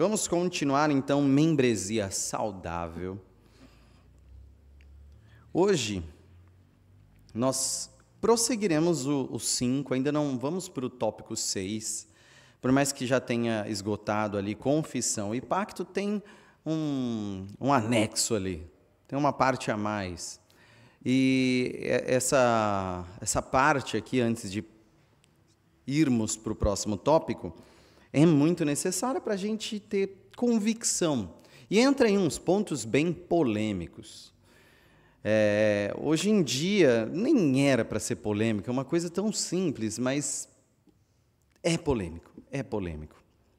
Vamos continuar então membresia saudável. Hoje nós prosseguiremos o 5, ainda não vamos para o tópico 6, por mais que já tenha esgotado ali confissão e pacto, tem um anexo ali, tem uma parte a mais. E essa parte aqui, antes de irmos para o próximo tópico, é muito necessária para a gente ter convicção. E entra em uns pontos bem polêmicos. Hoje em dia, nem era para ser polêmico, é uma coisa tão simples, mas é polêmico,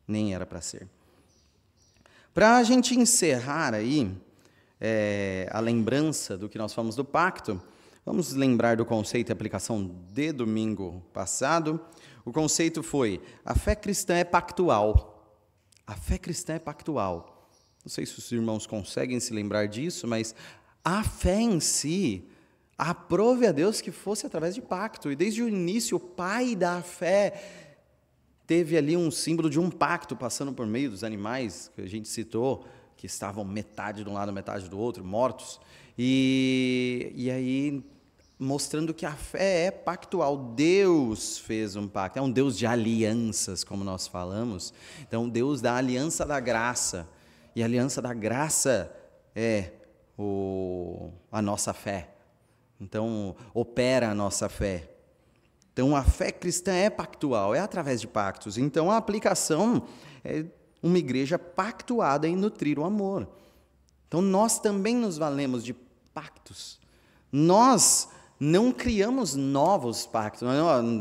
nem era para ser. Para a gente encerrar aí a lembrança do que nós falamos do pacto, vamos lembrar do conceito e aplicação de domingo passado. O conceito foi: a fé cristã é pactual. A fé cristã é pactual. Não sei se os irmãos conseguem se lembrar disso, mas a fé em si, aprove a Deus que fosse através de pacto. E desde o início, o pai da fé teve ali um símbolo de um pacto passando por meio dos animais, que a gente citou, que estavam metade de um lado, metade do outro, mortos. E aí, mostrando que a fé é pactual. Deus fez um pacto. É um Deus de alianças, como nós falamos. Então, Deus da aliança da graça. E a aliança da graça é a nossa fé. Então, opera a nossa fé. Então, a fé cristã é pactual, é através de pactos. Então, a aplicação é uma igreja pactuada em nutrir o amor. Então, nós também nos valemos de pactos. Nós não criamos novos pactos,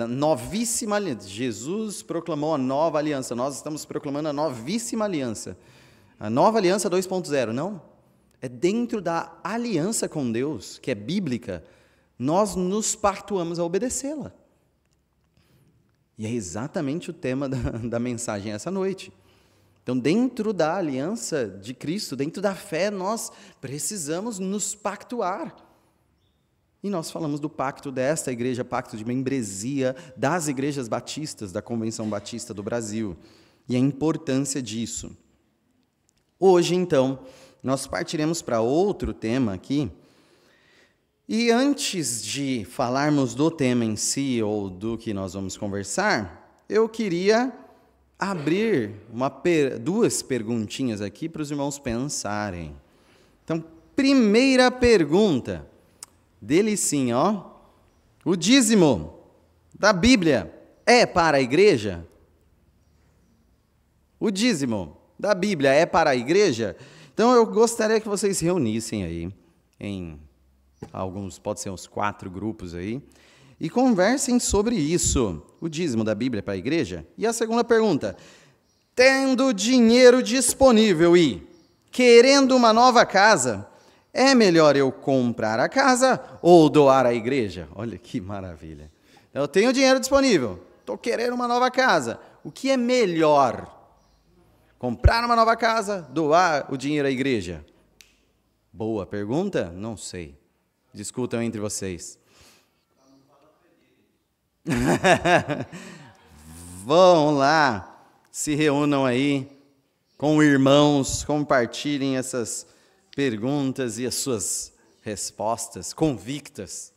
novíssima aliança. Jesus proclamou a nova aliança, nós estamos proclamando a novíssima aliança. A nova aliança 2.0, não. É dentro da aliança com Deus, que é bíblica, nós nos pactuamos a obedecê-la. E é exatamente o tema da mensagem essa noite. Então, dentro da aliança de Cristo, dentro da fé, nós precisamos nos pactuar. E nós falamos do pacto desta igreja, pacto de membresia das igrejas batistas, da Convenção Batista do Brasil, e a importância disso. Hoje, então, nós partiremos para outro tema aqui. E antes de falarmos do tema em si, ou do que nós vamos conversar, eu queria abrir duas perguntinhas aqui para os irmãos pensarem. Então, primeira pergunta, dele sim, ó. O dízimo da Bíblia é para a igreja? O dízimo da Bíblia é para a igreja? Então, eu gostaria que vocês se reunissem aí, em alguns, pode ser uns 4 grupos aí, e conversem sobre isso. O dízimo da Bíblia para a igreja? E a segunda pergunta: tendo dinheiro disponível e querendo uma nova casa, é melhor eu comprar a casa ou doar à igreja? Olha que maravilha. Eu tenho dinheiro disponível, estou querendo uma nova casa. O que é melhor? Comprar uma nova casa, doar o dinheiro à igreja? Boa pergunta? Não sei. Discutam entre vocês. Vão lá, se reúnam aí com irmãos, compartilhem essas perguntas e as suas respostas convictas.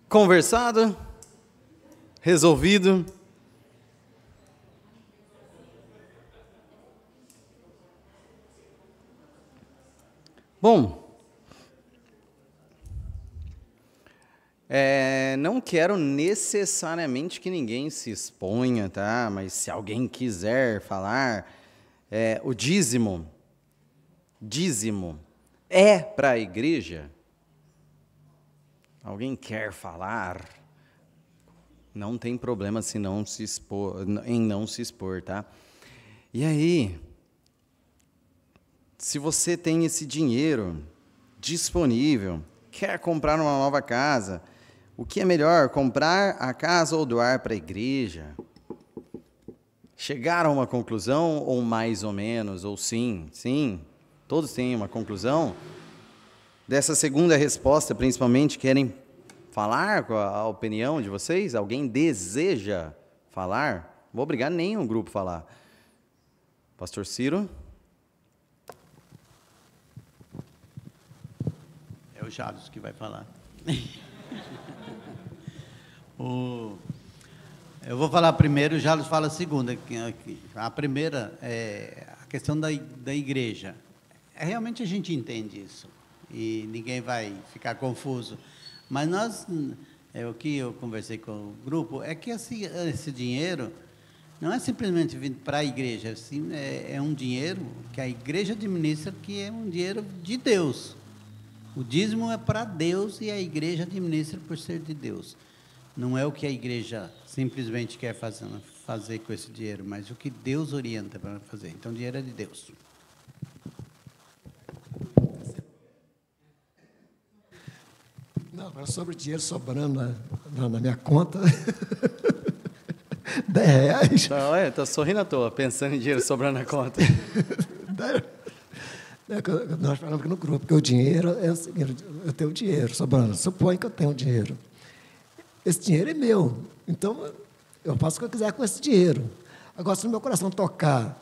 Conversado? Resolvido? Bom, não quero necessariamente que ninguém se exponha, tá? Mas se alguém quiser falar, o dízimo é para a igreja? Alguém quer falar? Não tem problema se não se expor, em não se expor, tá? E aí, se você tem esse dinheiro disponível, quer comprar uma nova casa, o que é melhor, comprar a casa ou doar para a igreja? Chegaram a uma conclusão, ou mais ou menos, ou sim? Sim, todos têm uma conclusão. Dessa segunda resposta, principalmente, querem falar com a opinião de vocês? Alguém deseja falar? Não vou obrigar nenhum grupo a falar. Pastor Ciro? É o Jales que vai falar. Eu vou falar primeiro, o Jales fala a segunda. A primeira é a questão da igreja. Realmente a gente entende isso e ninguém vai ficar confuso. Mas o que eu conversei com o grupo é que esse dinheiro não é simplesmente vindo para a igreja, assim, é um dinheiro que a igreja administra, que é um dinheiro de Deus. O dízimo é para Deus e a igreja administra por ser de Deus. Não é o que a igreja simplesmente quer fazer com esse dinheiro, mas o que Deus orienta para fazer. Então, o dinheiro é de Deus. Não, agora sobre o dinheiro sobrando na minha conta, R$10. Não, estou sorrindo à toa, pensando em dinheiro sobrando na conta. Nós falamos aqui no grupo, porque o dinheiro é o seguinte, eu tenho dinheiro sobrando, suponho que eu tenho dinheiro. Esse dinheiro é meu, então eu faço o que eu quiser com esse dinheiro. Agora, se no meu coração tocar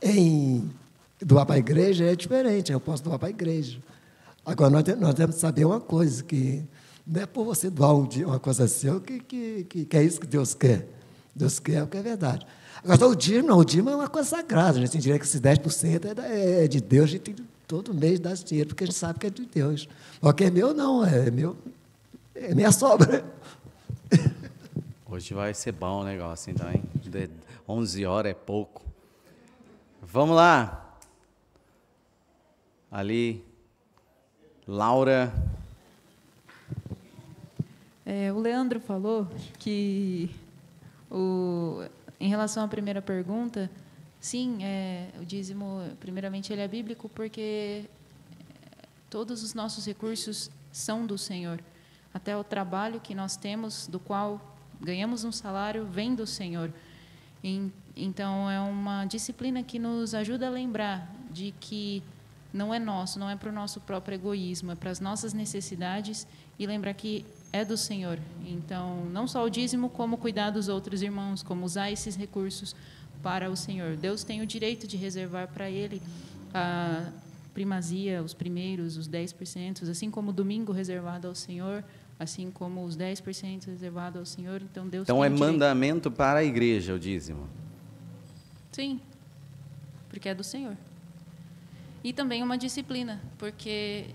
em doar para a igreja, é diferente, eu posso doar para a igreja. Agora, nós temos que saber uma coisa, que não é por você doar uma coisa assim, que é isso que Deus quer. Deus quer o que é verdade. Agora, o dízimo é uma coisa sagrada. A gente tem direito que esse 10% é de Deus, a gente tem todo mês dar esse dinheiro, porque a gente sabe que é de Deus. O que é meu, não, é minha sobra. Hoje vai ser bom o negócio, então, hein? 11 horas é pouco. Vamos lá. Ali, Laura. O Leandro falou que, em relação à primeira pergunta, sim, o dízimo, primeiramente, ele é bíblico porque todos os nossos recursos são do Senhor. Até o trabalho que nós temos, do qual ganhamos um salário, vem do Senhor. Então, é uma disciplina que nos ajuda a lembrar de que não é nosso, não é para o nosso próprio egoísmo, é para as nossas necessidades, e lembrar que é do Senhor. Então, não só o dízimo, como cuidar dos outros irmãos, como usar esses recursos para o Senhor. Deus tem o direito de reservar para Ele a primazia, os primeiros, os 10%, assim como o domingo reservado ao Senhor, assim como os 10% reservados ao Senhor. Então, Deus tem o direito. Mandamento para a igreja, o dízimo. Sim, porque é do Senhor. E também uma disciplina, porque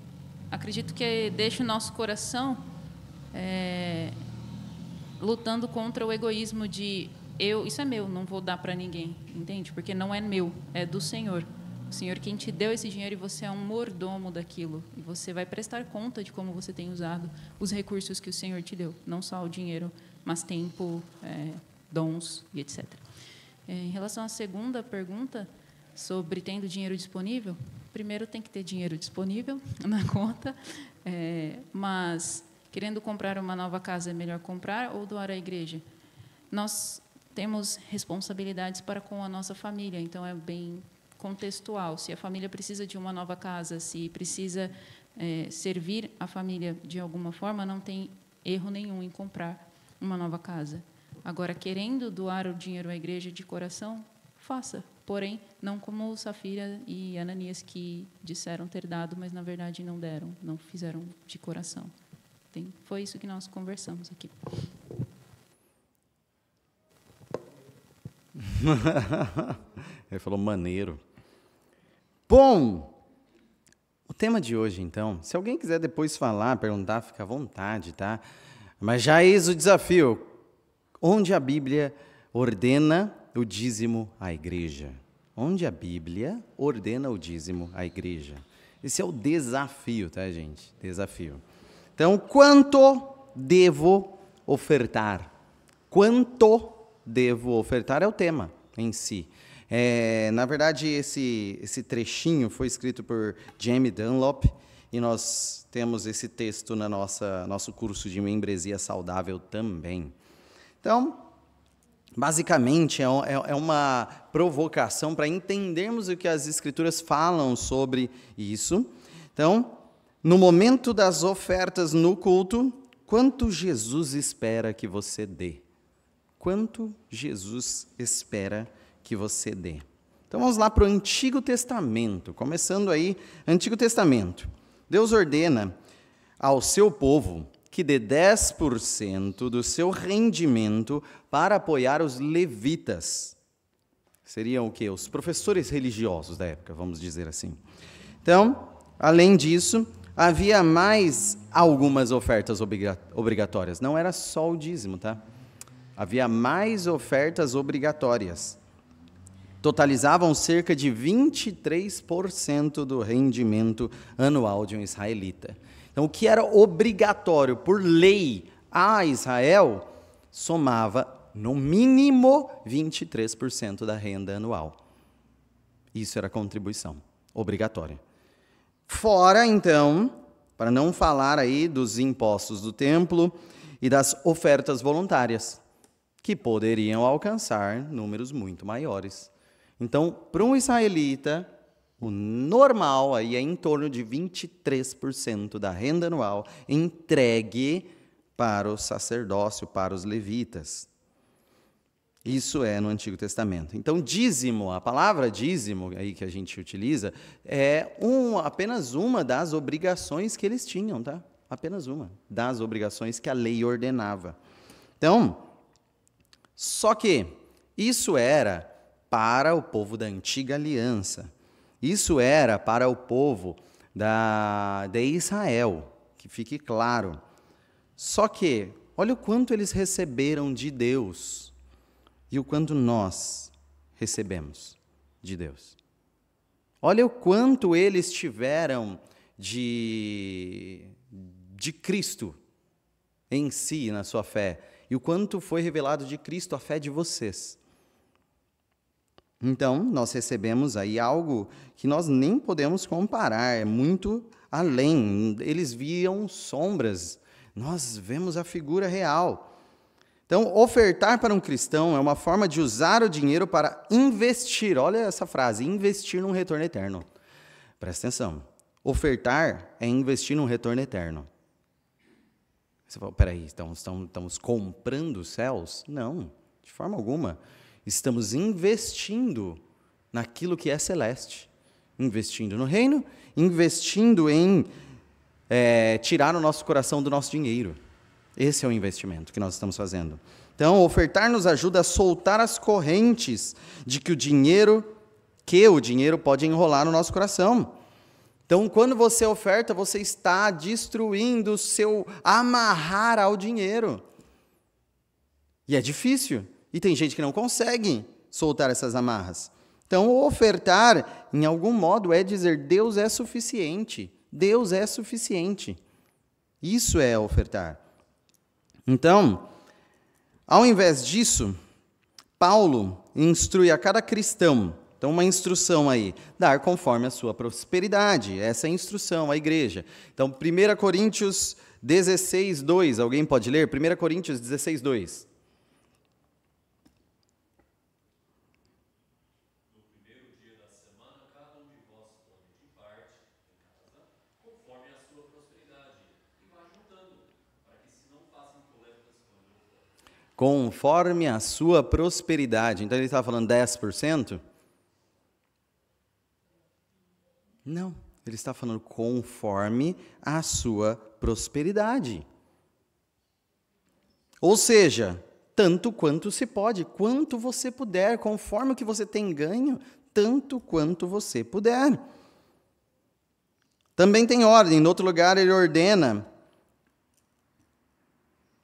acredito que deixa o nosso coração lutando contra o egoísmo de isso é meu, não vou dar para ninguém, entende? Porque não é meu, é do Senhor. O Senhor quem te deu esse dinheiro e você é um mordomo daquilo. E você vai prestar conta de como você tem usado os recursos que o Senhor te deu. Não só o dinheiro, mas tempo, dons e etc. Em relação à segunda pergunta, sobre tendo dinheiro disponível, primeiro tem que ter dinheiro disponível na conta, mas querendo comprar uma nova casa, é melhor comprar ou doar à igreja? Nós temos responsabilidades para com a nossa família, então é bem contextual. Se a família precisa de uma nova casa, se precisa servir a família de alguma forma, não tem erro nenhum em comprar uma nova casa. Agora, querendo doar o dinheiro à igreja de coração, faça. Porém, não como Safira e Ananias, que disseram ter dado, mas, na verdade, não deram, não fizeram de coração. Foi isso que nós conversamos aqui. Ele falou maneiro. Bom, o tema de hoje, então, se alguém quiser depois falar, perguntar, fica à vontade, tá? Mas já eis o desafio. Onde a Bíblia ordena o dízimo à igreja? Onde a Bíblia ordena o dízimo à igreja? Esse é o desafio, tá, gente? Desafio. Então, quanto devo ofertar? Quanto devo ofertar é o tema em si. Na verdade, esse trechinho foi escrito por Jamie Dunlop e nós temos esse texto no nosso curso de membresia saudável também. Então, basicamente, é uma provocação para entendermos o que as Escrituras falam sobre isso. Então, no momento das ofertas no culto, quanto Jesus espera que você dê? Quanto Jesus espera que você dê? Então, vamos lá para o Antigo Testamento. Começando aí, Antigo Testamento. Deus ordena ao seu povo que dê 10% do seu rendimento para apoiar os levitas. Seriam o quê? Os professores religiosos da época, vamos dizer assim. Então, além disso, havia mais algumas ofertas obrigatórias. Não era só o dízimo, tá? Havia mais ofertas obrigatórias. Totalizavam cerca de 23% do rendimento anual de um israelita. Então, o que era obrigatório por lei a Israel, somava, no mínimo, 23% da renda anual. Isso era contribuição obrigatória. Fora, então, para não falar aí dos impostos do templo e das ofertas voluntárias, que poderiam alcançar números muito maiores. Então, para um israelita, o normal aí é em torno de 23% da renda anual entregue para o sacerdócio, para os levitas. Isso é no Antigo Testamento. Então, dízimo, a palavra dízimo aí que a gente utiliza, é apenas uma das obrigações que eles tinham, tá? Apenas uma das obrigações que a lei ordenava. Então, só que isso era para o povo da antiga aliança. Isso era para o povo de Israel, que fique claro. Só que, olha o quanto eles receberam de Deus e o quanto nós recebemos de Deus. Olha o quanto eles tiveram de Cristo em si, na sua fé, e o quanto foi revelado de Cristo a fé de vocês. Então, nós recebemos aí algo que nós nem podemos comparar, é muito além. Eles viam sombras, nós vemos a figura real. Então, ofertar para um cristão é uma forma de usar o dinheiro para investir. Olha essa frase, investir num retorno eterno. Presta atenção. Ofertar é investir num retorno eterno. Você fala, peraí, estamos comprando os céus? Não, de forma alguma. Estamos investindo naquilo que é celeste. Investindo no reino, investindo em tirar o nosso coração do nosso dinheiro. Esse é o investimento que nós estamos fazendo. Então, ofertar nos ajuda a soltar as correntes de que o dinheiro pode enrolar no nosso coração. Então, quando você oferta, você está destruindo o seu amarrar ao dinheiro. E é difícil. E tem gente que não consegue soltar essas amarras. Então, ofertar, em algum modo, é dizer, Deus é suficiente. Deus é suficiente. Isso é ofertar. Então, ao invés disso, Paulo instrui a cada cristão, então uma instrução aí, dar conforme a sua prosperidade. Essa é a instrução à igreja. Então, 1 Coríntios 16, 2, alguém pode ler? 1 Coríntios 16, 2. Conforme a sua prosperidade. Então, ele estava falando 10%? Não, ele está falando conforme a sua prosperidade. Ou seja, tanto quanto se pode, quanto você puder, conforme o que você tem ganho, tanto quanto você puder. Também tem ordem, em outro lugar ele ordena: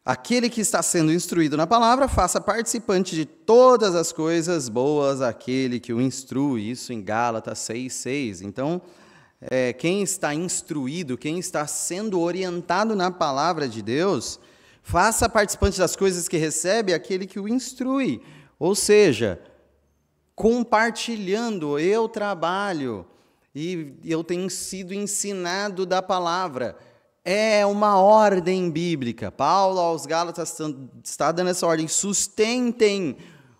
aquele que está sendo instruído na palavra, faça participante de todas as coisas boas aquele que o instrui. Isso em Gálatas 6:6. Então, quem está instruído, quem está sendo orientado na palavra de Deus, faça participante das coisas que recebe aquele que o instrui. Ou seja, compartilhando, eu trabalho e eu tenho sido ensinado da palavra. É uma ordem bíblica. Paulo aos Gálatas está dando essa ordem. Sustentem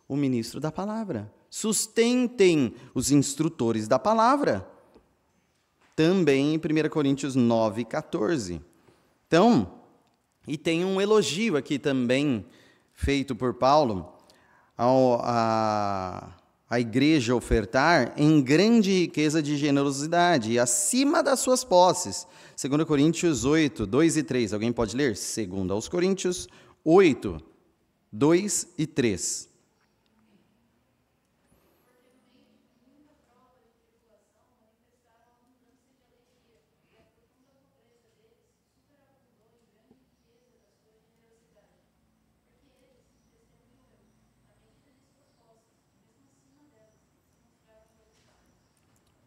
o ministro da palavra. Sustentem os instrutores da palavra. Também em 1 Coríntios 9:14. Então, e tem um elogio aqui também feito por Paulo a igreja ofertar em grande riqueza de generosidade e acima das suas posses. 2 Coríntios 8, 2 e 3. Alguém pode ler? 2 Coríntios 8, 2 e 3.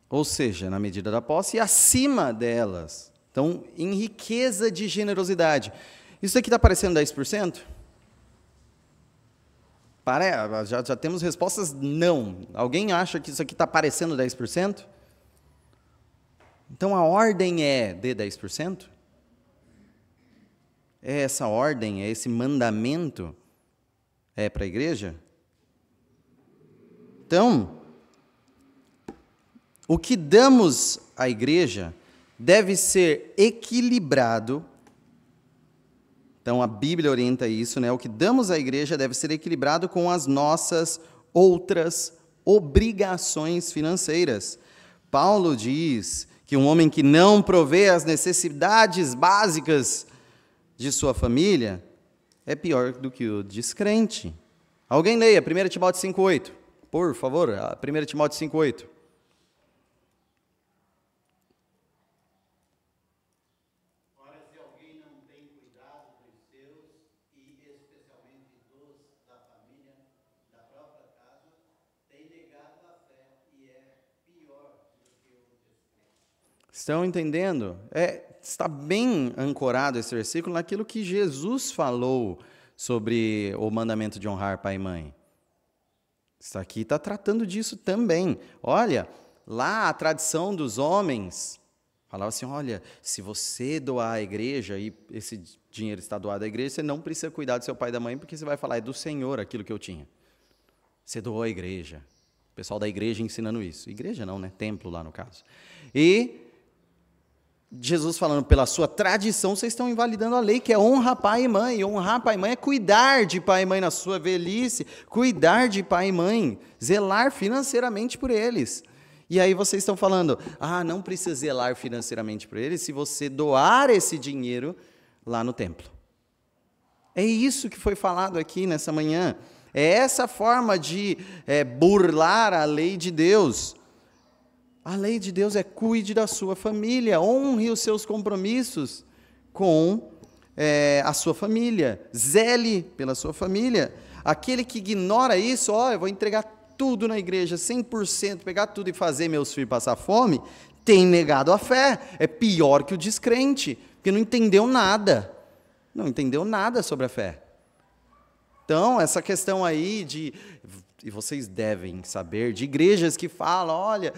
Ou seja, na medida da posse e acima delas. Então, em riqueza de generosidade. Isso aqui está parecendo 10%? Já temos respostas não. Alguém acha que isso aqui está parecendo 10%? Então, a ordem é de 10%? É essa ordem, é esse mandamento? É para a igreja? Então, o que damos à igreja deve ser equilibrado. Então, a Bíblia orienta isso, né? O que damos à igreja deve ser equilibrado com as nossas outras obrigações financeiras. Paulo diz que um homem que não provê as necessidades básicas de sua família é pior do que o descrente. Alguém leia 1 Timóteo 5:8. Por favor, 1 Timóteo 5:8. Estão entendendo? Está bem ancorado esse versículo naquilo que Jesus falou sobre o mandamento de honrar pai e mãe. Isso aqui está tratando disso também. Olha, lá a tradição dos homens falava assim, olha, se você doar à igreja e esse dinheiro está doado à igreja, você não precisa cuidar do seu pai e da mãe, porque você vai falar, é do Senhor aquilo que eu tinha. Você doou à igreja. O pessoal da igreja ensinando isso. Igreja não, né? Templo lá no caso. E Jesus falando, pela sua tradição, vocês estão invalidando a lei, que é honra pai e mãe. E honrar pai e mãe é cuidar de pai e mãe na sua velhice, cuidar de pai e mãe, zelar financeiramente por eles. E aí vocês estão falando, não precisa zelar financeiramente por eles se você doar esse dinheiro lá no templo. É isso que foi falado aqui nessa manhã. É essa forma de burlar a lei de Deus. A lei de Deus é cuide da sua família, honre os seus compromissos com a sua família, zele pela sua família. Aquele que ignora isso, eu vou entregar tudo na igreja, 100%, pegar tudo e fazer meus filhos passar fome, tem negado a fé, é pior que o descrente, porque não entendeu nada sobre a fé. Então, essa questão aí e vocês devem saber, de igrejas que falam, olha,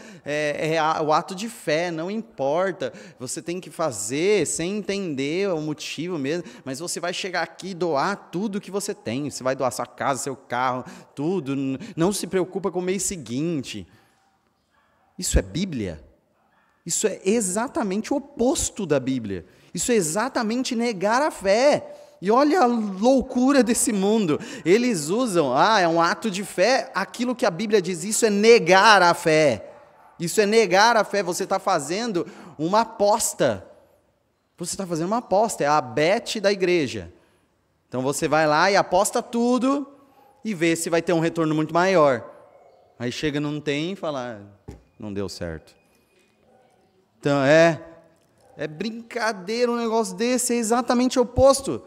o ato de fé, não importa, você tem que fazer sem entender o motivo mesmo, mas você vai chegar aqui e doar tudo que você tem, você vai doar sua casa, seu carro, tudo, não se preocupa com o mês seguinte. Isso é Bíblia? Isso é exatamente o oposto da Bíblia. Isso é exatamente negar a fé. E olha a loucura desse mundo. Eles usam, é um ato de fé, aquilo que a Bíblia diz, isso é negar a fé. Isso é negar a fé, você está fazendo uma aposta. Você está fazendo uma aposta, é a bet da igreja. Então você vai lá e aposta tudo e vê se vai ter um retorno muito maior. Aí chega, não tem e fala, não deu certo. Então é brincadeira um negócio desse, é exatamente o oposto.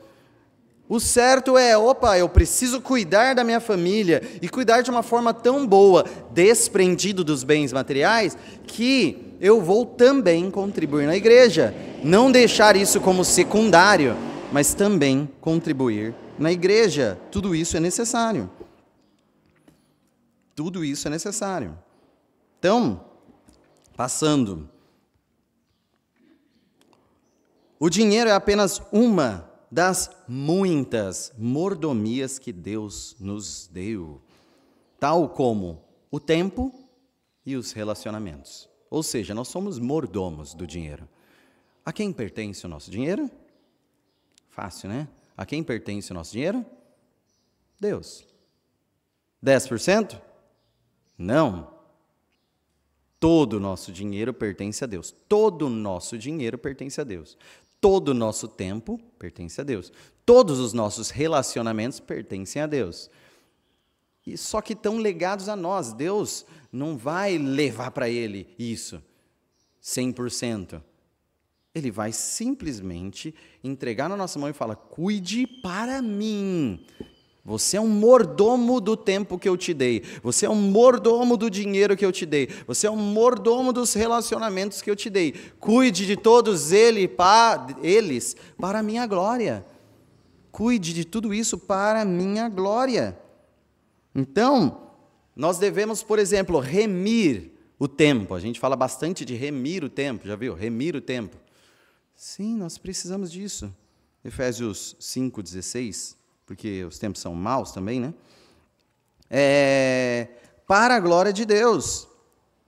O certo é, eu preciso cuidar da minha família e cuidar de uma forma tão boa, desprendido dos bens materiais, que eu vou também contribuir na igreja. Não deixar isso como secundário, mas também contribuir na igreja. Tudo isso é necessário. Tudo isso é necessário. Então, passando. O dinheiro é apenas uma das muitas mordomias que Deus nos deu, tal como o tempo e os relacionamentos. Ou seja, nós somos mordomos do dinheiro. A quem pertence o nosso dinheiro? Fácil, né? A quem pertence o nosso dinheiro? Deus. 10%? Não. Todo o nosso dinheiro pertence a Deus. Todo o nosso dinheiro pertence a Deus. Todo o nosso tempo pertence a Deus. Todos os nossos relacionamentos pertencem a Deus. E só que estão legados a nós. Deus não vai levar para Ele isso 100%. Ele vai simplesmente entregar na nossa mão e falar, cuide para mim. Você é um mordomo do tempo que eu te dei. Você é um mordomo do dinheiro que eu te dei. Você é um mordomo dos relacionamentos que eu te dei. Cuide de todos eles para a minha glória. Cuide de tudo isso para a minha glória. Então, nós devemos, por exemplo, remir o tempo. A gente fala bastante de remir o tempo. Já viu? Remir o tempo. Sim, nós precisamos disso. Efésios 5:16. Porque os tempos são maus também, né? Para a glória de Deus.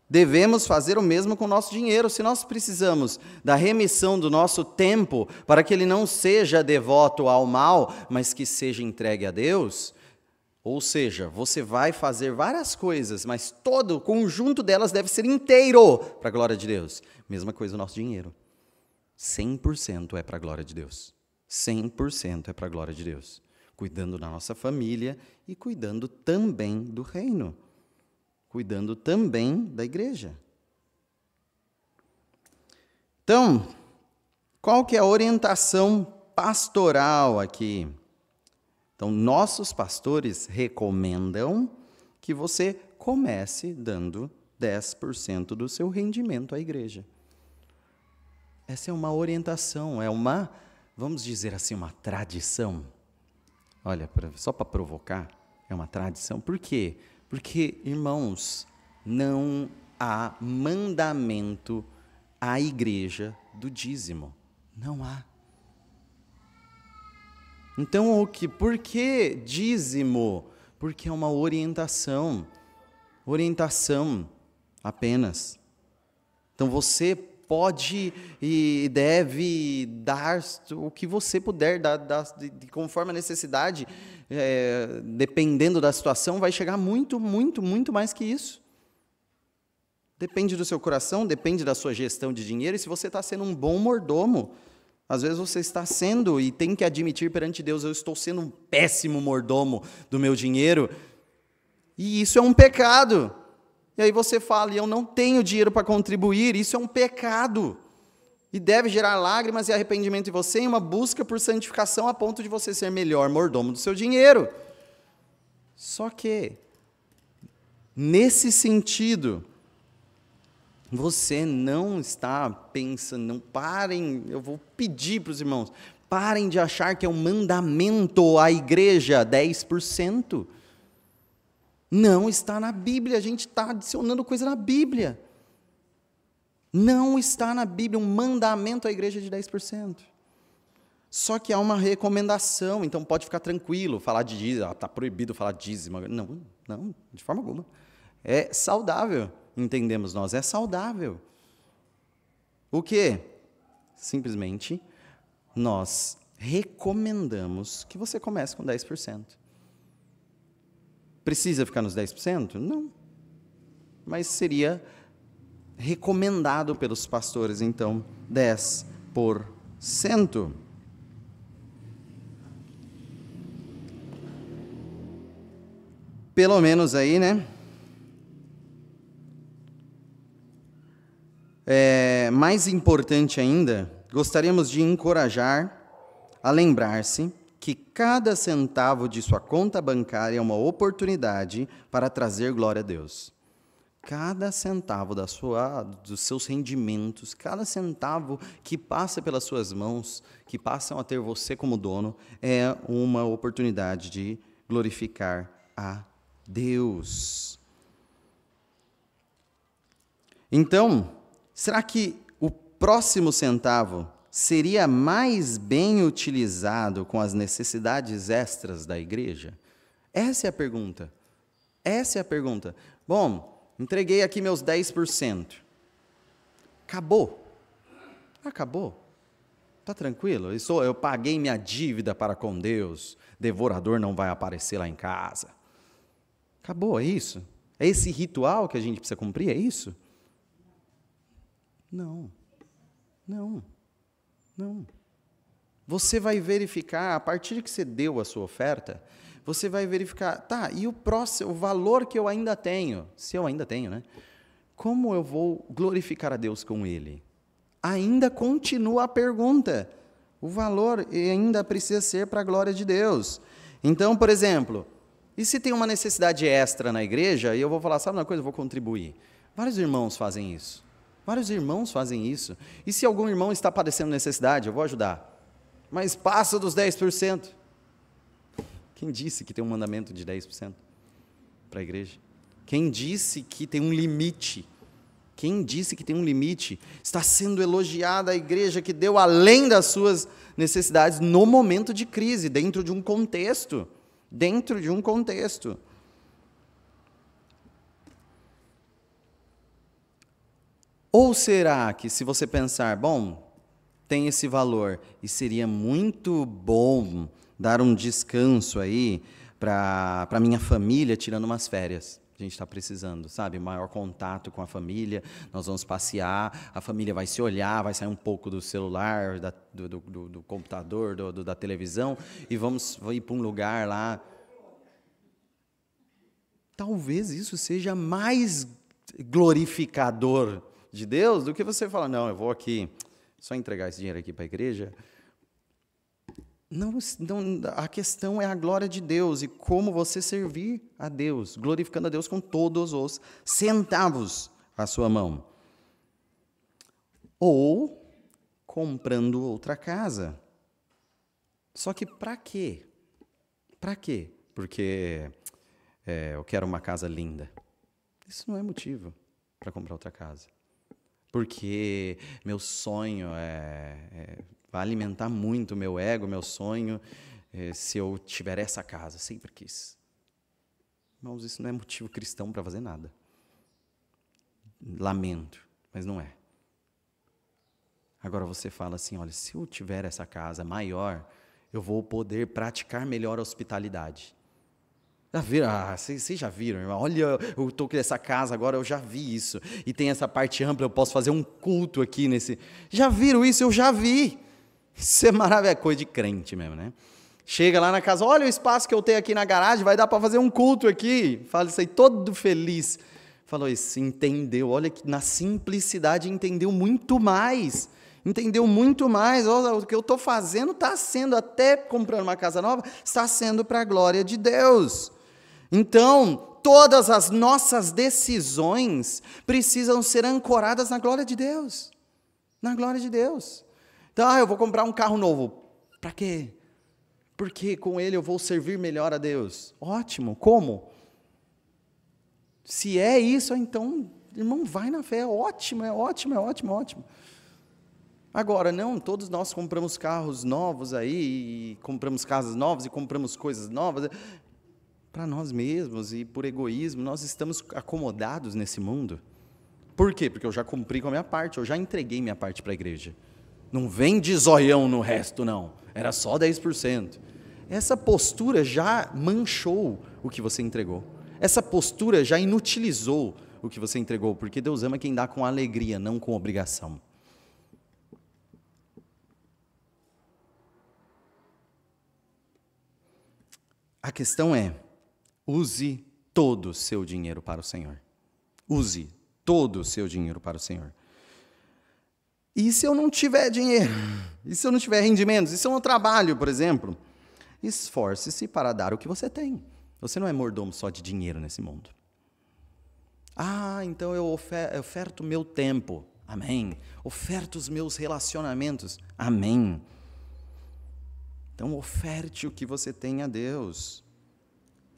Devemos fazer o mesmo com o nosso dinheiro. Se nós precisamos da remissão do nosso tempo, para que ele não seja devoto ao mal, mas que seja entregue a Deus, ou seja, você vai fazer várias coisas, mas todo o conjunto delas deve ser inteiro para a glória de Deus. Mesma coisa o nosso dinheiro. 100% é para a glória de Deus. 100% é para a glória de Deus. Cuidando da nossa família e cuidando também do reino, cuidando também da igreja. Então, qual que é a orientação pastoral aqui? Então, nossos pastores recomendam que você comece dando 10% do seu rendimento à igreja. Essa é uma orientação, é uma, vamos dizer assim, uma tradição. Olha, só para provocar, é uma tradição. Por quê? Porque, irmãos, não há mandamento à igreja do dízimo. Não há. Então, por que dízimo? Porque é uma orientação. Orientação apenas. Então, você pode e deve dar o que você puder, conforme a necessidade, dependendo da situação, vai chegar muito, muito, muito mais que isso. Depende do seu coração, depende da sua gestão de dinheiro, e se você está sendo um bom mordomo, às vezes você está sendo, e tem que admitir perante Deus, eu estou sendo um péssimo mordomo do meu dinheiro, e isso é um pecado. E aí você fala, eu não tenho dinheiro para contribuir, isso é um pecado. E deve gerar lágrimas e arrependimento em você, e uma busca por santificação a ponto de você ser melhor mordomo do seu dinheiro. Só que, nesse sentido, você não está pensando, não parem, eu vou pedir para os irmãos, parem de achar que é um mandamento à igreja 10%. Não está na Bíblia, a gente está adicionando coisa na Bíblia. Não está na Bíblia um mandamento à igreja de 10%. Só que há uma recomendação, então pode ficar tranquilo, falar de dízimo, está proibido falar de dízimo. Não, de forma alguma. É saudável, entendemos nós, é saudável. O quê? Simplesmente, nós recomendamos que você comece com 10%. Precisa ficar nos 10%? Não. Mas seria recomendado pelos pastores, então, 10%. pelo menos aí, né? Mais importante ainda, gostaríamos de encorajar a lembrar-se que cada centavo de sua conta bancária é uma oportunidade para trazer glória a Deus. Cada centavo dos seus rendimentos, cada centavo que passa pelas suas mãos, que passam a ter você como dono, é uma oportunidade de glorificar a Deus. Então, será que o próximo centavo seria mais bem utilizado com as necessidades extras da igreja? Essa é a pergunta. Essa é a pergunta. Bom, entreguei aqui meus 10%. Acabou. Acabou. Está tranquilo? Eu paguei minha dívida para com Deus. Devorador não vai aparecer lá em casa. Acabou, é isso? É esse ritual que a gente precisa cumprir? É isso? Não. Não. Não. Você vai verificar, a partir que você deu a sua oferta, você vai verificar, tá, e o próximo, o valor que eu ainda tenho, se eu ainda tenho, né? Como eu vou glorificar a Deus com ele? Ainda continua a pergunta. O valor ainda precisa ser para a glória de Deus. Então, por exemplo, e se tem uma necessidade extra na igreja, e eu vou falar, sabe uma coisa, eu vou contribuir. Vários irmãos fazem isso. Vários irmãos fazem isso. E se algum irmão está padecendo necessidade, eu vou ajudar. Mas passa dos 10%. Quem disse que tem um mandamento de 10% para a igreja? Quem disse que tem um limite? Quem disse que tem um limite? Está sendo elogiada a igreja que deu além das suas necessidades no momento de crise, dentro de um contexto. Dentro de um contexto. Ou será que, se você pensar, bom, tem esse valor, e seria muito bom dar um descanso aí para a minha família, tirando umas férias. A gente está precisando, sabe? Maior contato com a família, nós vamos passear, a família vai se olhar, vai sair um pouco do celular, do computador, da televisão, e vamos ir para um lugar lá. Talvez isso seja mais glorificador de Deus do que você falar, não, eu vou aqui só entregar esse dinheiro aqui para a igreja. Não, a questão é a glória de Deus e como você servir a Deus, glorificando a Deus com todos os centavos à sua mão. Ou comprando outra casa. Só que para quê? Para quê? Porque eu quero uma casa linda. Isso não é motivo para comprar outra casa. Porque meu sonho vai alimentar muito o meu ego, meu sonho, se eu tiver essa casa, sempre quis. Irmãos, isso não é motivo cristão para fazer nada. Lamento, mas não é. Agora você fala assim, olha, se eu tiver essa casa maior, eu vou poder praticar melhor a hospitalidade. Já viram? Vocês já viram, irmão? Olha, eu estou com essa casa agora, eu já vi isso. E tem essa parte ampla, eu posso fazer um culto aqui nesse... Já viram isso? Eu já vi. Isso é maravilhoso, é coisa de crente mesmo, né? Chega lá na casa, olha o espaço que eu tenho aqui na garagem, vai dar para fazer um culto aqui. Fala isso aí, todo feliz. Falou isso, entendeu. Olha que na simplicidade entendeu muito mais. Entendeu muito mais. Olha, o que eu estou fazendo está sendo, até comprando uma casa nova, está sendo para a glória de Deus. Então, todas as nossas decisões precisam ser ancoradas na glória de Deus. Na glória de Deus. Então, eu vou comprar um carro novo. Para quê? Porque com ele eu vou servir melhor a Deus. Ótimo. Como? Se é isso, então, irmão, vai na fé. É ótimo, é ótimo, é ótimo, é ótimo. Agora, não, todos nós compramos carros novos aí, e compramos casas novas e compramos coisas novas. Para nós mesmos e por egoísmo, nós estamos acomodados nesse mundo. Por quê? Porque eu já cumpri com a minha parte, eu já entreguei minha parte para a igreja. Não vem de zoião no resto, não. Era só 10%. Essa postura já manchou o que você entregou. Essa postura já inutilizou o que você entregou, porque Deus ama quem dá com alegria, não com obrigação. A questão é, use todo o seu dinheiro para o Senhor. Use todo o seu dinheiro para o Senhor. E se eu não tiver dinheiro? E se eu não tiver rendimentos? E se eu não trabalho, por exemplo? Esforce-se para dar o que você tem. Você não é mordomo só de dinheiro nesse mundo. Então eu oferto o meu tempo. Amém. Oferto os meus relacionamentos. Amém. Então oferte o que você tem a Deus.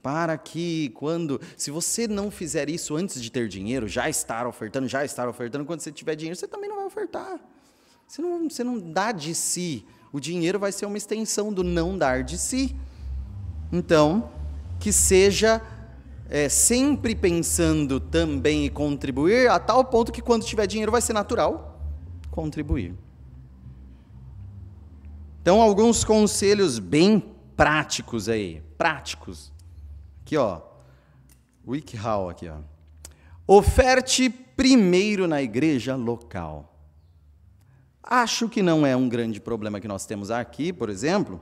Para que se você não fizer isso antes de ter dinheiro, já estar ofertando, quando você tiver dinheiro, você também não vai ofertar. Você não dá de si. O dinheiro vai ser uma extensão do não dar de si. Então, que seja sempre pensando também em contribuir, a tal ponto que quando tiver dinheiro vai ser natural contribuir. Então, alguns conselhos bem práticos aí. Práticos. Aqui, ó. WikiHow aqui, ó. Oferte primeiro na igreja local. Acho que não é um grande problema que nós temos aqui, por exemplo,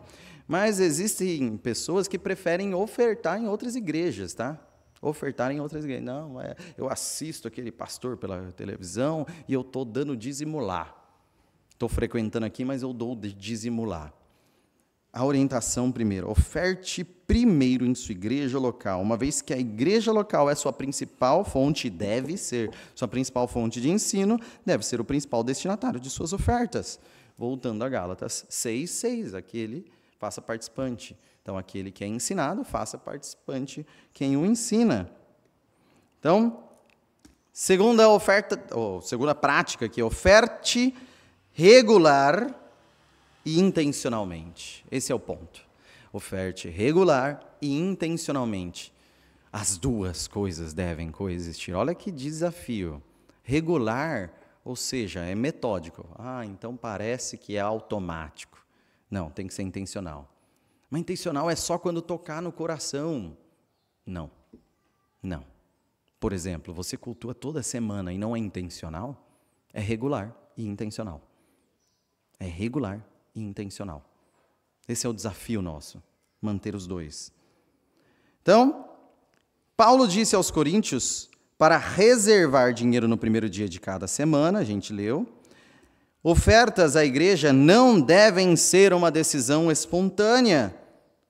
mas existem pessoas que preferem ofertar em outras igrejas, tá? Ofertar em outras igrejas. Não, eu assisto aquele pastor pela televisão e eu estou dando dízimo lá. Estou frequentando aqui, mas eu dou dízimo lá. A orientação primeiro, oferte primeiro em sua igreja local, uma vez que a igreja local é sua principal fonte, deve ser sua principal fonte de ensino, deve ser o principal destinatário de suas ofertas. Voltando a Gálatas 6:6, aquele faça participante. Então, aquele que é ensinado, faça participante quem o ensina. Então, segunda prática aqui, oferte regular e intencionalmente. Esse é o ponto. Oferte regular e intencionalmente. As duas coisas devem coexistir. Olha que desafio. Regular, ou seja, é metódico. Então parece que é automático. Não, tem que ser intencional. Mas intencional é só quando tocar no coração. Não. Por exemplo, você cultua toda semana e não é intencional? É regular e intencional. É regular e intencional. Esse é o desafio nosso, manter os dois. Então, Paulo disse aos Coríntios para reservar dinheiro no primeiro dia de cada semana, a gente leu. Ofertas à igreja não devem ser uma decisão espontânea.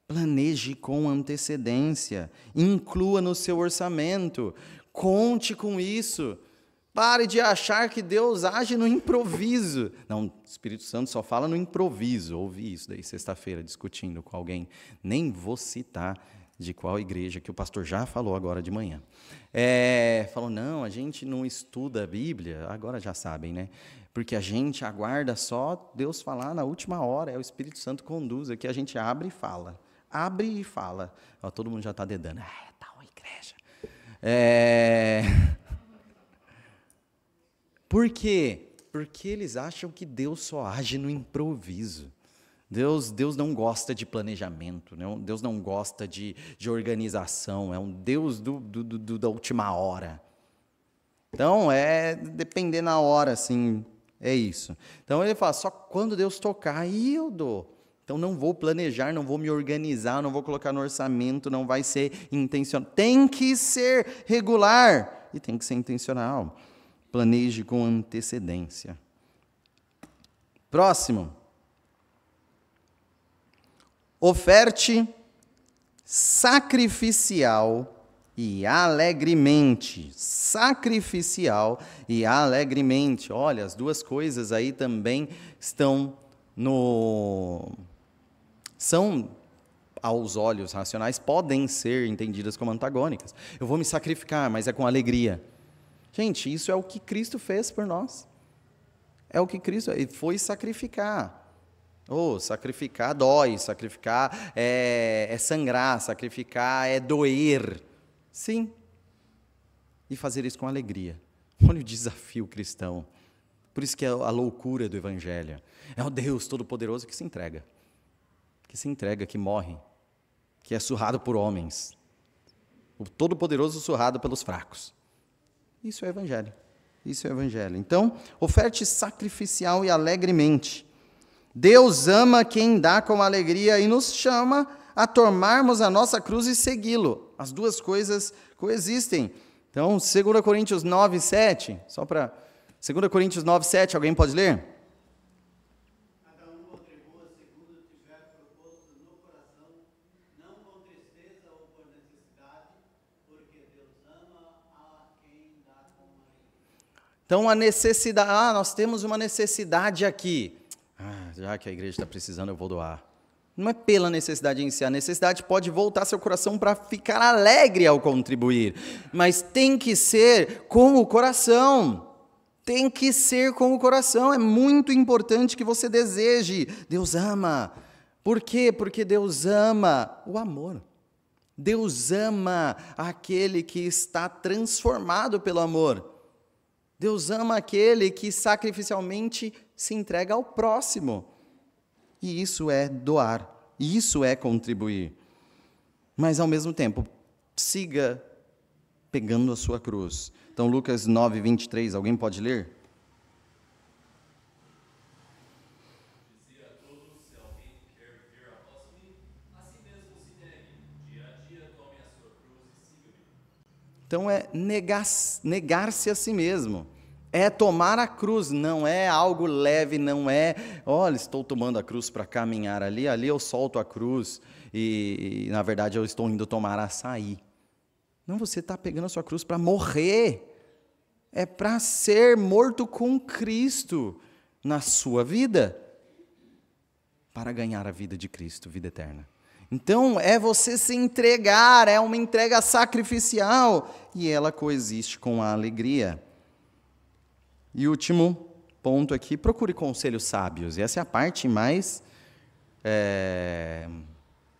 Planeje com antecedência, inclua no seu orçamento, conte com isso. Pare de achar que Deus age no improviso. Não, o Espírito Santo só fala no improviso. Ouvi isso daí sexta-feira, discutindo com alguém. Nem vou citar de qual igreja, que o pastor já falou agora de manhã. Falou, não, a gente não estuda a Bíblia. Agora já sabem, né? Porque a gente aguarda só Deus falar na última hora. O Espírito Santo conduz. Aqui a gente abre e fala. Abre e fala. Todo mundo já está dedando. Tal igreja. Por quê? Porque eles acham que Deus só age no improviso. Deus não gosta de planejamento, Deus não gosta de organização, é um Deus da última hora. Então, depender na hora, assim, é isso. Então, ele fala, só quando Deus tocar, aí eu dou. Então, não vou planejar, não vou me organizar, não vou colocar no orçamento, não vai ser intencional. Tem que ser regular e tem que ser intencional. Planeje com antecedência. Próximo. Oferte sacrificial e alegremente. Sacrificial e alegremente. Olha, as duas coisas aí também são aos olhos racionais, podem ser entendidas como antagônicas. Eu vou me sacrificar, mas é com alegria. Gente, isso é o que Cristo fez por nós. É o que Cristo foi sacrificar. Sacrificar dói, sacrificar é sangrar, sacrificar é doer. Sim. E fazer isso com alegria. Olha o desafio cristão. Por isso que é a loucura do Evangelho. É o Deus Todo-Poderoso que se entrega. Que morre. Que é surrado por homens. O Todo-Poderoso surrado pelos fracos. Isso é Evangelho. Então, oferte sacrificial e alegremente. Deus ama quem dá com alegria e nos chama a tomarmos a nossa cruz e segui-lo. As duas coisas coexistem. Então, 2 Coríntios 9, 7, só para... 2 Coríntios 9, 7, alguém pode ler? Cada um contribua segundo tiver proposto no coração, não com tristeza ou por necessidade, porque Deus ama a quem dá com alegria. Então, a necessidade... nós temos uma necessidade aqui. Já que a igreja está precisando, eu vou doar. Não é pela necessidade em si. A necessidade pode voltar seu coração para ficar alegre ao contribuir. Mas tem que ser com o coração. Tem que ser com o coração. É muito importante que você deseje. Deus ama. Por quê? Porque Deus ama o amor. Deus ama aquele que está transformado pelo amor. Deus ama aquele que sacrificialmente se entrega ao próximo. E isso é doar, e isso é contribuir. Mas, ao mesmo tempo, siga pegando a sua cruz. Então, Lucas 9, 23, alguém pode ler? Dizia a todos, se alguém quer vir após mim, a si mesmo se negue, dia a dia tome a sua cruz e siga-me. Então, é negar-se a si mesmo. É tomar a cruz, não é algo leve, não é, olha, estou tomando a cruz para caminhar ali eu solto a cruz e, na verdade, eu estou indo tomar açaí. Não, você está pegando a sua cruz para morrer. É para ser morto com Cristo na sua vida, para ganhar a vida de Cristo, vida eterna. Então, é você se entregar, é uma entrega sacrificial, e ela coexiste com a alegria. E último ponto aqui, procure conselhos sábios. E essa é a parte mais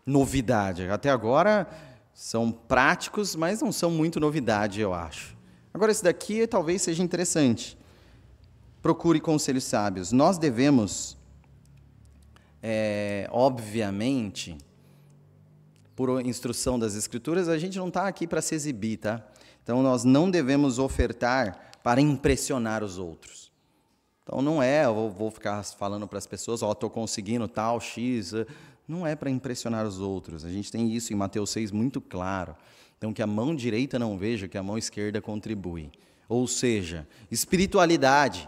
novidade. Até agora são práticos, mas não são muito novidade, eu acho. Agora, esse daqui talvez seja interessante. Procure conselhos sábios. Nós devemos, obviamente, por instrução das Escrituras, a gente não está aqui para se exibir, tá? Então, nós não devemos ofertar para impressionar os outros. Então, não é, eu vou ficar falando para as pessoas, estou conseguindo tal, X, não é para impressionar os outros. A gente tem isso em Mateus 6 muito claro. Então, que a mão direita não veja, que a mão esquerda contribui. Ou seja, espiritualidade,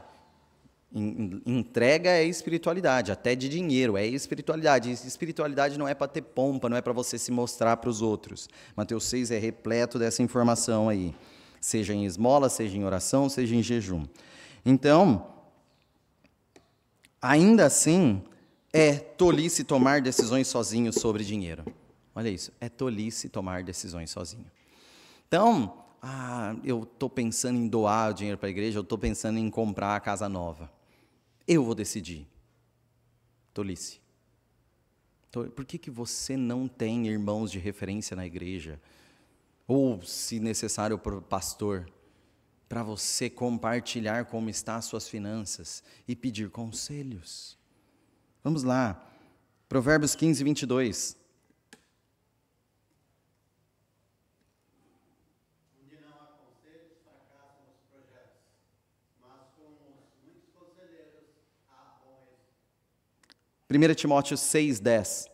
entrega é espiritualidade, até de dinheiro, é espiritualidade. E espiritualidade não é para ter pompa, não é para você se mostrar para os outros. Mateus 6 é repleto dessa informação aí. Seja em esmola, seja em oração, seja em jejum. Então, ainda assim, é tolice tomar decisões sozinho sobre dinheiro. Olha isso, é tolice tomar decisões sozinho. Então, eu estou pensando em doar o dinheiro para a igreja, eu estou pensando em comprar a casa nova. Eu vou decidir. Tolice. Por que você não tem irmãos de referência na igreja? Ou, se necessário, para o pastor, para você compartilhar como estão as suas finanças e pedir conselhos. Vamos lá, Provérbios 15, 22. Onde não há conselhos, fracassam os projetos, mas com muitos conselheiros há bom êxito. 1 Timóteo 6, 10.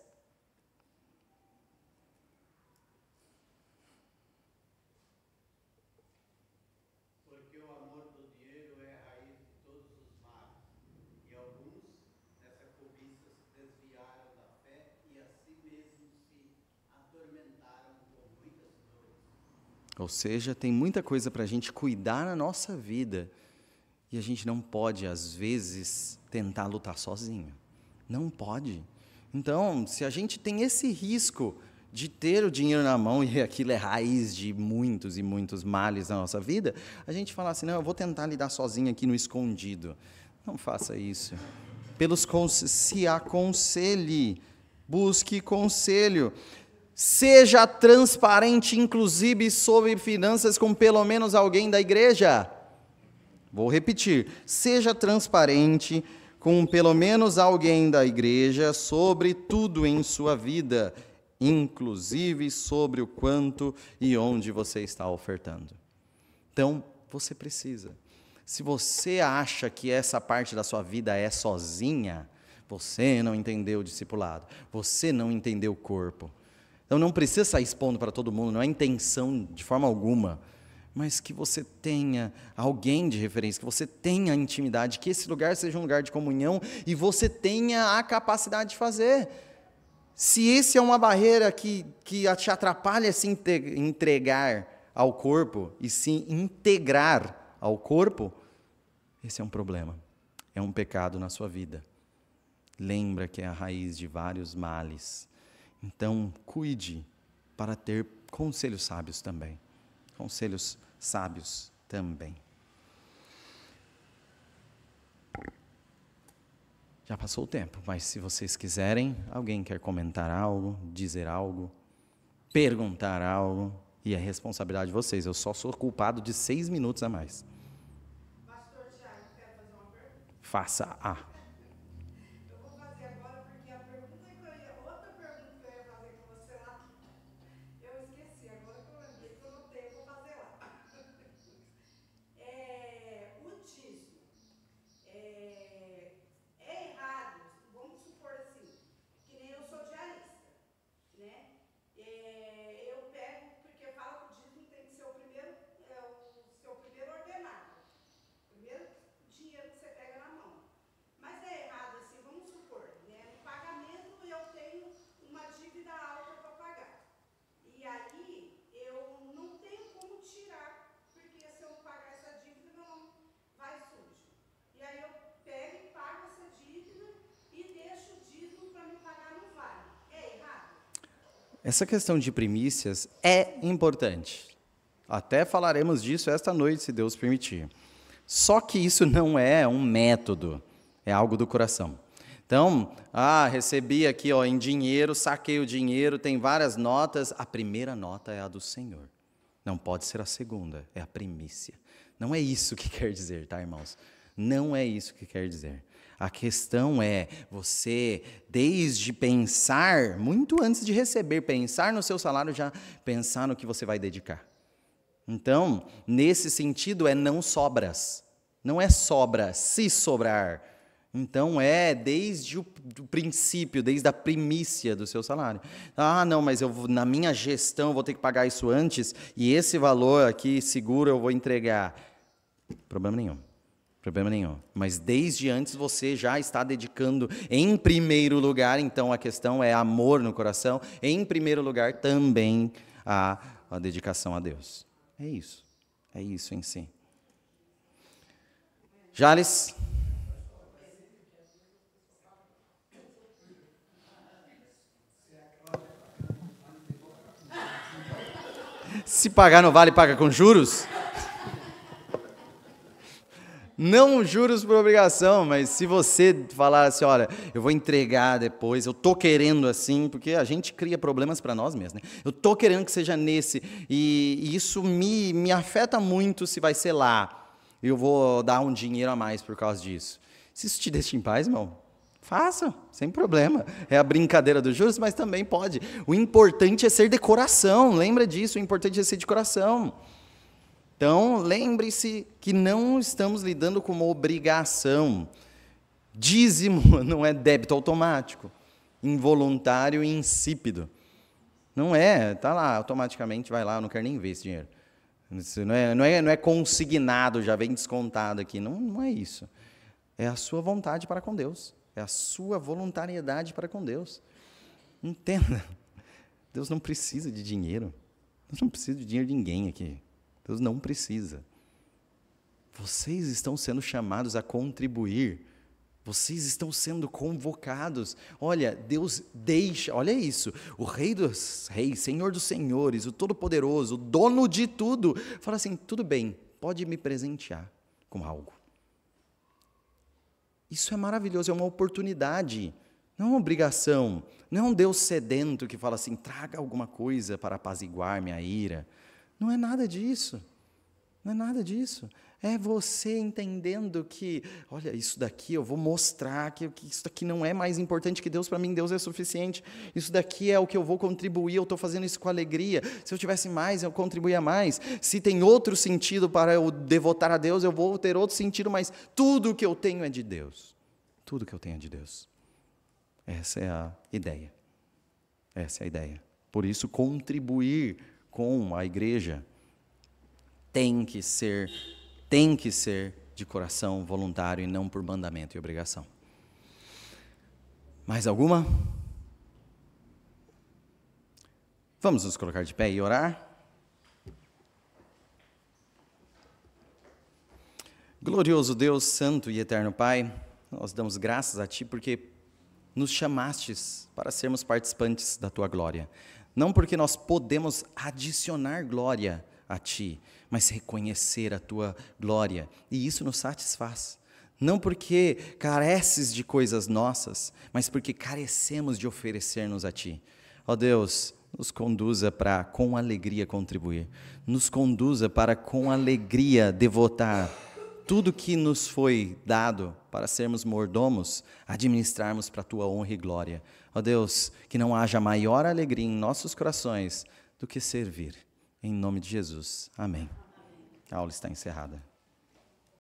Ou seja, tem muita coisa para a gente cuidar na nossa vida e a gente não pode, às vezes, tentar lutar sozinho. Não pode. Então, se a gente tem esse risco de ter o dinheiro na mão e aquilo é raiz de muitos e muitos males na nossa vida, a gente fala assim, não, eu vou tentar lidar sozinho aqui no escondido. Não faça isso. Se aconselhe, busque conselho. Seja transparente, inclusive, sobre finanças com pelo menos alguém da igreja. Vou repetir. Seja transparente com pelo menos alguém da igreja sobre tudo em sua vida, inclusive sobre o quanto e onde você está ofertando. Então, você precisa. Se você acha que essa parte da sua vida é sozinha, você não entendeu o discipulado, você não entendeu o corpo. Então não precisa sair expondo para todo mundo, não é intenção de forma alguma, mas que você tenha alguém de referência, que você tenha intimidade, que esse lugar seja um lugar de comunhão e você tenha a capacidade de fazer. Se esse é uma barreira que te atrapalha a se entregar ao corpo e se integrar ao corpo, esse é um problema, é um pecado na sua vida. Lembra que é a raiz de vários males. Então, cuide para ter conselhos sábios também. Conselhos sábios também. Já passou o tempo, mas se vocês quiserem, alguém quer comentar algo, dizer algo, perguntar algo, e é responsabilidade de vocês. Eu só sou culpado de 6 minutos a mais. Pastor Tiago, quer fazer uma pergunta? Faça a. Eu vou fazer agora porque a pergunta que eu ia, outra pergunta que eu ia fazer com você lá, eu esqueci, agora que eu lembrei que eu notei, eu vou fazer lá. O dízimo é errado, vamos supor assim, que nem eu sou diarista, né? Eu pego, porque fala que o dízimo tem que ser o seu primeiro ordenado, o primeiro dinheiro que você pega na mão. Mas é errado assim, vamos supor, né? No pagamento eu tenho uma dívida alta para pagar. E aí eu não tenho como tirar, porque se eu não pagar essa dívida, meu nome vai sujo. E aí eu pego e pago essa dívida e deixo o dízimo para me pagar no vale. É errado? Essa questão de primícias é importante. Até falaremos disso esta noite, se Deus permitir. Só que isso não é um método, é algo do coração. Então, recebi aqui em dinheiro, saquei o dinheiro, tem várias notas, a primeira nota é a do Senhor. Não pode ser a segunda, é a primícia. Não é isso que quer dizer, tá, irmãos? Não é isso que quer dizer. A questão é você, desde pensar, muito antes de receber, pensar no seu salário, já pensar no que você vai dedicar. Então, nesse sentido, é não sobras. Não é sobra, se sobrar. Então, é desde o princípio, desde a primícia do seu salário. Não, mas na minha gestão, eu vou ter que pagar isso antes, e esse valor aqui, seguro, eu vou entregar. Problema nenhum. Problema nenhum. Mas desde antes você já está dedicando em primeiro lugar, então a questão é amor no coração, em primeiro lugar também a dedicação a Deus. É isso em si. Jales? Se pagar no vale, paga com juros? Não juros por obrigação, mas se você falar assim, olha, eu vou entregar depois, eu estou querendo assim, porque a gente cria problemas para nós mesmos, né? Eu estou querendo que seja nesse, e isso me afeta muito se vai ser lá. Eu vou dar um dinheiro a mais por causa disso. Se isso te deixa em paz, irmão, faça, sem problema. É a brincadeira dos juros, mas também pode. O importante é ser de coração, lembra disso, o importante é ser de coração. Então, lembre-se que não estamos lidando com uma obrigação. Dízimo não é débito automático, involuntário e insípido. Não é, está lá, automaticamente vai lá, eu não quero nem ver esse dinheiro. Isso não é consignado, já vem descontado aqui. Não é isso. É a sua vontade para com Deus. É a sua voluntariedade para com Deus. Entenda. Deus não precisa de dinheiro. Deus não precisa de dinheiro de ninguém aqui. Deus não precisa. Vocês estão sendo chamados a contribuir. Vocês estão sendo convocados. Olha, Deus deixa, olha isso. O Rei dos Reis, Senhor dos Senhores, o Todo-Poderoso, o dono de tudo, fala assim, tudo bem, pode me presentear com algo. Isso é maravilhoso, é uma oportunidade, não é uma obrigação. Não é um Deus sedento que fala assim, traga alguma coisa para apaziguar minha ira. Não é nada disso. Não é nada disso. É você entendendo que, olha, isso daqui eu vou mostrar que isso daqui não é mais importante que Deus para mim, Deus é suficiente. Isso daqui é o que eu vou contribuir, eu estou fazendo isso com alegria. Se eu tivesse mais, eu contribuía mais. Se tem outro sentido para eu devotar a Deus, eu vou ter outro sentido, mas tudo que eu tenho é de Deus. Tudo que eu tenho é de Deus. Essa é a ideia. Essa é a ideia. Por isso, contribuir com a igreja tem que ser de coração voluntário e não por mandamento e obrigação. Mais alguma? Vamos nos colocar de pé e orar? Glorioso Deus, santo e eterno Pai, nós damos graças a Ti porque nos chamastes para sermos participantes da Tua glória. Não porque nós podemos adicionar glória a Ti, mas reconhecer a Tua glória, e isso nos satisfaz. Não porque careces de coisas nossas, mas porque carecemos de oferecer-nos a Ti. Ó Deus, nos conduza para com alegria contribuir, nos conduza para com alegria devotar tudo que nos foi dado para sermos mordomos, administrarmos para a Tua honra e glória. Ó Deus, que não haja maior alegria em nossos corações do que servir. Em nome de Jesus. Amém. A aula está encerrada.